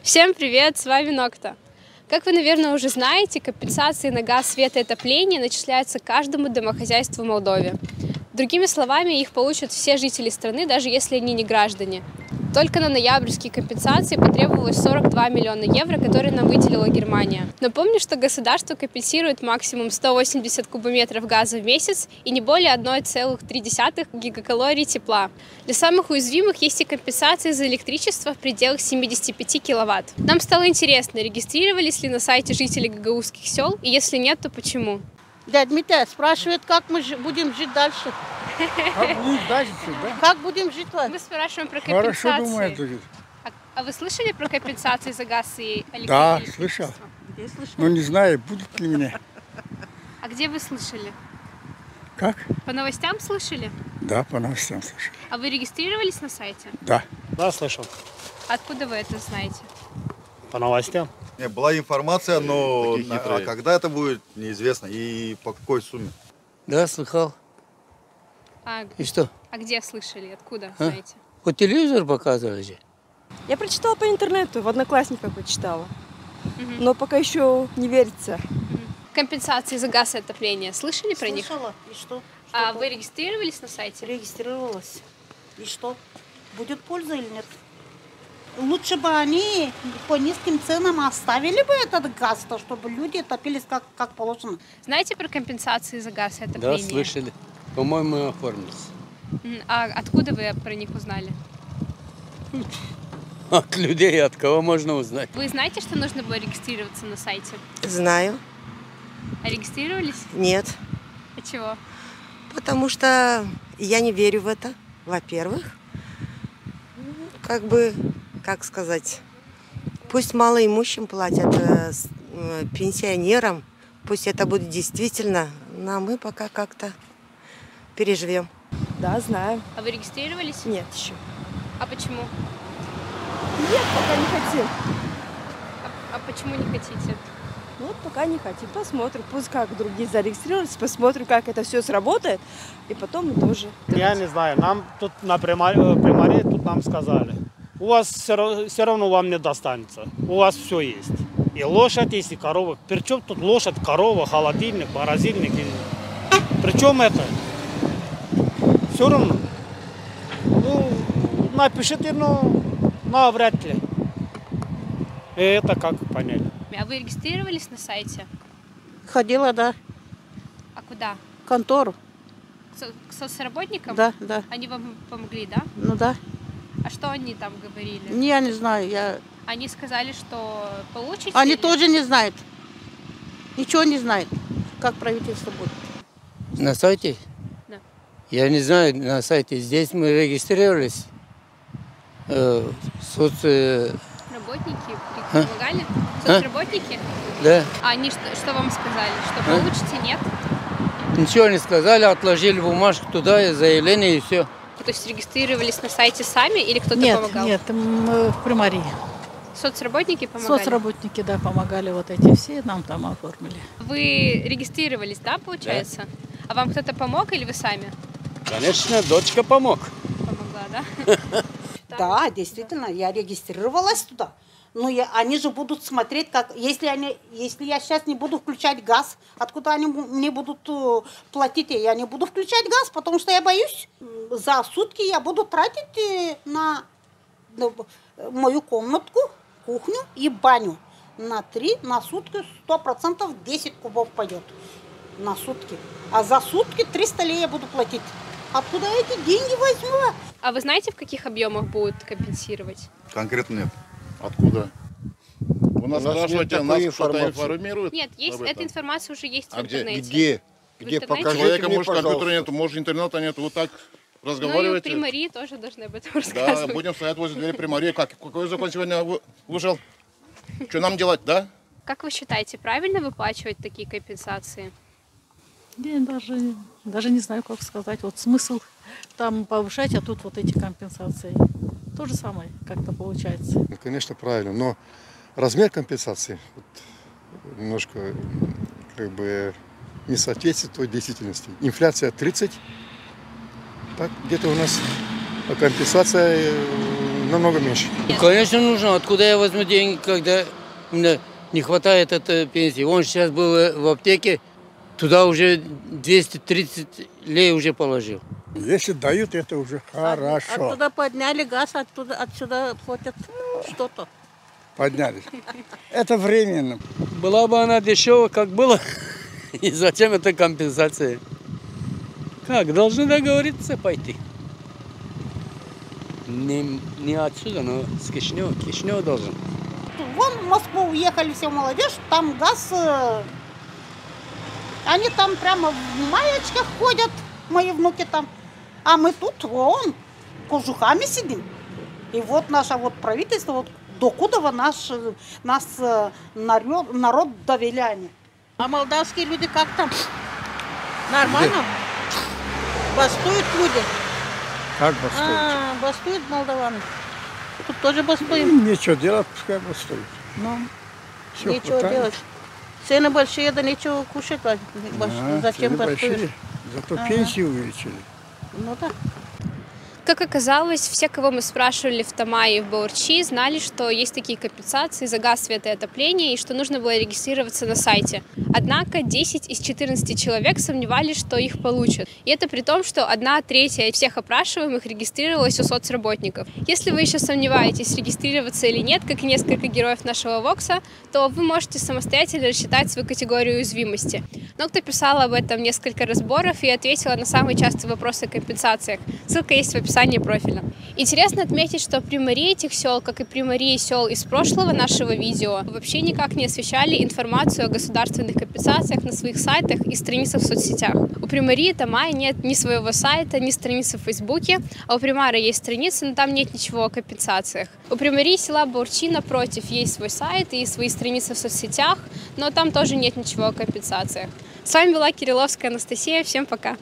Всем привет, с вами Нокта. Как вы, наверное, уже знаете, компенсации на газ, свет и отопление начисляются каждому домохозяйству в Молдове. Другими словами, их получат все жители страны, даже если они не граждане. Только на ноябрьские компенсации потребовалось 42 миллиона евро, которые нам выделила Германия. Напомню, что государство компенсирует максимум 180 кубометров газа в месяц и не более 1,3 гигакалорий тепла. Для самых уязвимых есть и компенсации за электричество в пределах 75 киловатт. Нам стало интересно, регистрировались ли на сайте жители гагаузских сел, и если нет, то почему? Дядя Митя спрашивает, как мы будем жить дальше. Как будем дальше, да? Как будем жить? Мы спрашиваем про компенсации. Хорошо думает будет. А вы слышали про компенсации за газ и Да, электричество? слышал. Где слышал? Но не знаю, будут ли меня. А где вы слышали? Как? По новостям слышали? Да, по новостям слышал. А вы регистрировались на сайте? Да. Да, слышал. Откуда вы это знаете? По новостям. Нет, была информация, но когда это будет, неизвестно и по какой сумме. Да, слыхал. И что? А где слышали? Откуда знаете? По телевизору показывали же. Я прочитала по интернету, в Одноклассниках прочитала. Но пока еще не верится. Компенсации за газ и отопление. Слышали про них? Слышала. И что? А вы регистрировались на сайте? Регистрировалась. И что? Будет польза или нет? Лучше бы они по низким ценам оставили бы этот газ, то чтобы люди топились как положено. Знаете про компенсации за газ и Да, отопление? слышали. По-моему, оформились. А откуда вы про них узнали? От людей, от кого можно узнать. Вы знаете, что нужно было регистрироваться на сайте? Знаю. А регистрировались? Нет. А чего? Потому что я не верю в это, во-первых. Как бы, как сказать, пусть малоимущим платят, пенсионерам, пусть это будет действительно, но мы пока как-то переживем. Да, знаю. А вы регистрировались? Нет еще. А почему? Нет, пока не хотим. А почему не хотите? Вот пока не хотим. Посмотрим. Пусть как другие зарегистрировались, посмотрим, как это все сработает. И потом мы тоже. Я не знаю, нам тут на примаре тут нам сказали, у вас все равно вам не достанется, у вас все есть. И лошадь есть, и корова. Причем тут лошадь, корова, холодильник, морозильник. Причем это все равно. Ну, напишите, но вряд ли. И это как понять? А вы регистрировались на сайте? Ходила, да, А куда? в контору. К соцработникам? Да, да. Они вам помогли, да? Ну да. А что они там говорили? Я не знаю. Они сказали, что получите? Они или- тоже не знают. Ничего не знают, как правительство будет. На сайте? Да. Я не знаю, на сайте. Здесь мы регистрировались. Работники помогали? Соцработники? Да. А они что вам сказали? Что получите, нет? Ничего не сказали, отложили бумажку туда, и заявление, и все. То есть регистрировались на сайте сами или кто-то Нет, помогал? нет, мы в примарии. Соцработники помогали? Соцработники, да, помогали вот эти все, нам там оформили. Вы регистрировались, да, получается? А вам кто-то помог или вы сами? Конечно, дочка помог. Помогла, да? Да, действительно, я регистрировалась туда. Но они же будут смотреть, как если я сейчас не буду включать газ, откуда они мне будут платить? Я не буду включать газ, потому что я боюсь. За сутки я буду тратить на мою комнатку, кухню и баню. На сутки 100% 10 кубов пойдет. На сутки. А за сутки 300 лей я буду платить. Откуда эти деньги возьму? А вы знаете, в каких объемах будут компенсировать? Конкретно нет. Откуда? У нас спрашиваете, нас что-то информируют? Нет, эта информация уже есть в А где? интернете. Где? В Где? интернете? Покажите человека, может, компьютера нет, может, интернета нет. Вы так Ну и разговариваете. примарии тоже должны об этом Да, рассказывать. будем стоять возле двери примарии. Какой закон сегодня вышел? Что нам делать, да? Как вы считаете, правильно выплачивать такие компенсации? Я даже не знаю, как сказать. Вот смысл там повышать, а тут вот эти компенсации. То же самое как-то получается. Ну, конечно, правильно, но размер компенсации немножко как бы не соответствует той действительности. Инфляция 30, так где-то у нас компенсация намного меньше. Конечно, нужно. Откуда я возьму деньги, когда у меня не хватает этой пенсии? Он сейчас был в аптеке, туда уже 230 лей уже положил. Если дают, это уже хорошо. Оттуда подняли газ, отсюда платят что-то. Подняли. Это временно. Была бы она дешевая, как было, и зачем эта компенсация? Как, должны договориться пойти. Не отсюда, но с Кишинева. Кишинева должен. Вон в Москву уехали все молодежь, там газ... Они там прямо в маечках ходят, мои внуки там. А мы тут, вон, кожухами сидим. И вот наше вот правительство, вот докуда нас народ довели они. А молдавские люди как там? Нормально? Бастуют люди? Как бастуют? Бастуют молдаваны. Тут тоже бастуем. Нечего делать, пускай бастуют. Ну, Всё нечего хватает. делать. Цены большие, да нечего кушать. Зачем цены бастуешь? большие. Зато пенсии увеличили. Ну да. Как оказалось, все, кого мы спрашивали в Тамае и в Баурчи, знали, что есть такие компенсации за газ, свет и отопление, и что нужно было регистрироваться на сайте. Однако 10 из 14 человек сомневались, что их получат. И это при том, что 1/3 всех опрашиваемых регистрировалась у соцработников. Если вы еще сомневаетесь, регистрироваться или нет, как и несколько героев нашего Вокса, то вы можете самостоятельно рассчитать свою категорию уязвимости. Но кто писал об этом несколько разборов и ответила на самые частые вопросы о компенсациях. Ссылка есть в описании профиля. Интересно отметить, что примари этих сел, как и примари сел из прошлого нашего видео, вообще никак не освещали информацию о государственных компенсациях на своих сайтах и страницах в соцсетях. У примари Тамая нет ни своего сайта, ни страницы в Фейсбуке, а у примара есть страница, но там нет ничего о компенсациях. У примари села Баурчи, напротив, есть свой сайт и свои страницы в соцсетях, но там тоже нет ничего о компенсациях. С вами была Кирилловская Анастасия. Всем пока!